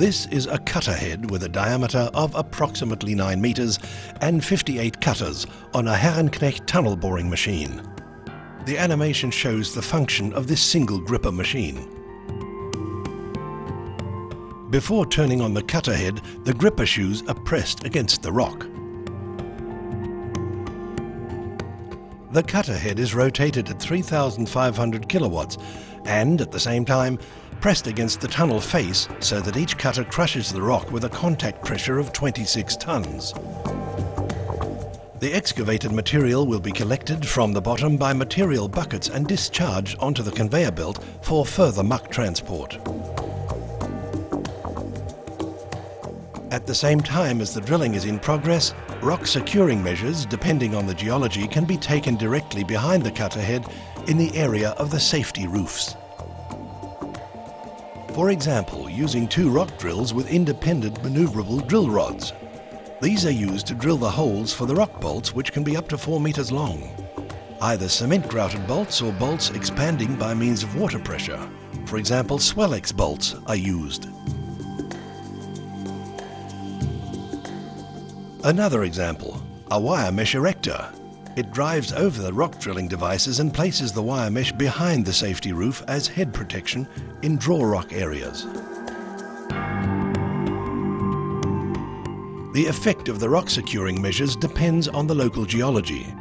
This is a cutter head with a diameter of approximately 9 meters and 58 cutters on a Herrenknecht tunnel boring machine. The animation shows the function of this single gripper machine. Before turning on the cutter head, the gripper shoes are pressed against the rock. The cutter head is rotated at 3,500 kilowatts and, at the same time, pressed against the tunnel face so that each cutter crushes the rock with a contact pressure of 26 tons. The excavated material will be collected from the bottom by material buckets and discharged onto the conveyor belt for further muck transport. At the same time as the drilling is in progress, rock securing measures, depending on the geology, can be taken directly behind the cutter head in the area of the safety roofs. For example, using 2 rock drills with independent maneuverable drill rods. These are used to drill the holes for the rock bolts, which can be up to 4 meters long. Either cement grouted bolts or bolts expanding by means of water pressure. For example, Swellex bolts are used. Another example, a wire mesh erector. It drives over the rock drilling devices and places the wire mesh behind the safety roof as head protection in draw rock areas. The effect of the rock securing measures depends on the local geology.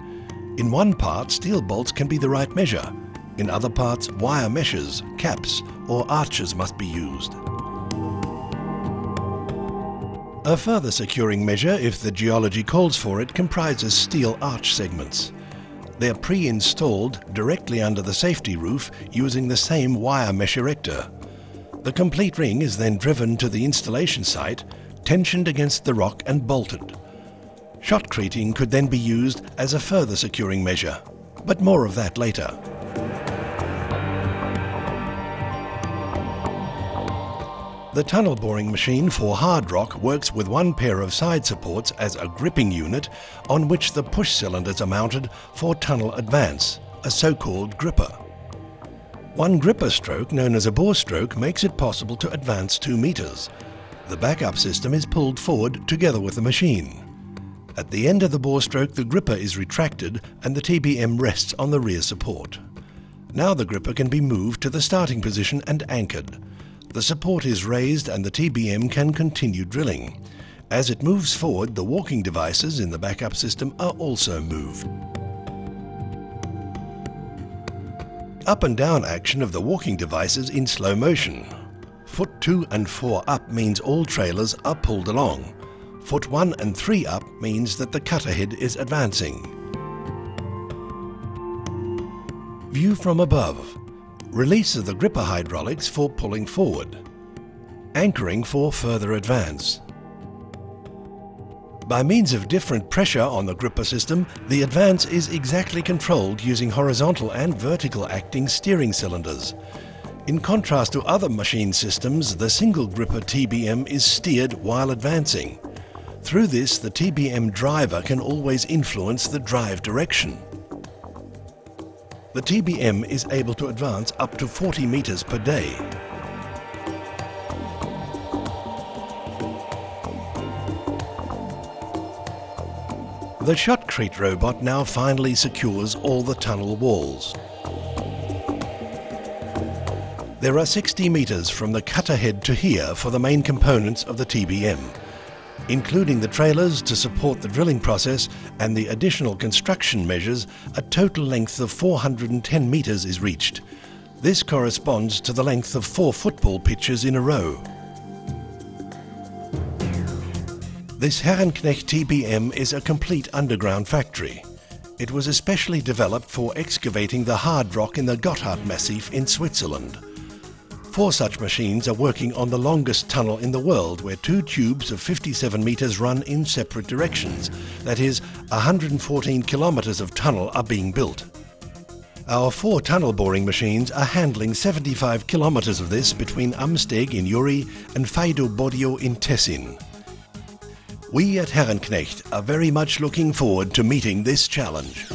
In one part, steel bolts can be the right measure. In other parts, wire meshes, caps, or arches must be used. A further securing measure, if the geology calls for it, comprises steel arch segments. They are pre-installed directly under the safety roof using the same wire mesh erector. The complete ring is then driven to the installation site, tensioned against the rock and bolted. Shotcreting could then be used as a further securing measure, but more of that later. The tunnel boring machine for hard rock works with one pair of side supports as a gripping unit on which the push cylinders are mounted for tunnel advance, a so-called gripper. One gripper stroke, known as a bore stroke, makes it possible to advance 2 meters. The backup system is pulled forward together with the machine. At the end of the bore stroke, the gripper is retracted and the TBM rests on the rear support. Now the gripper can be moved to the starting position and anchored. The support is raised and the TBM can continue drilling. As it moves forward, the walking devices in the backup system are also moved. Up and down action of the walking devices in slow motion. Foot 2 and 4 up means all trailers are pulled along. Foot 1 and 3 up means that the cutter head is advancing. View from above. Release of the gripper hydraulics for pulling forward. Anchoring for further advance. By means of different pressure on the gripper system, the advance is exactly controlled using horizontal and vertical acting steering cylinders. In contrast to other machine systems, the single gripper TBM is steered while advancing. Through this, the TBM driver can always influence the drive direction. The TBM is able to advance up to 40 meters per day. The shotcrete robot now finally secures all the tunnel walls. There are 60 meters from the cutter head to here for the main components of the TBM, including the trailers to support the drilling process and the additional construction measures. A total length of 410 meters is reached. This corresponds to the length of 4 football pitches in a row. This Herrenknecht TBM is a complete underground factory. It was especially developed for excavating the hard rock in the Gotthard Massif in Switzerland. 4 such machines are working on the longest tunnel in the world, where 2 tubes of 57 meters run in separate directions. That is, 114 kilometers of tunnel are being built. Our 4 tunnel boring machines are handling 75 kilometers of this between Amsteg in Uri and Faido Bodio in Tessin. We at Herrenknecht are very much looking forward to meeting this challenge.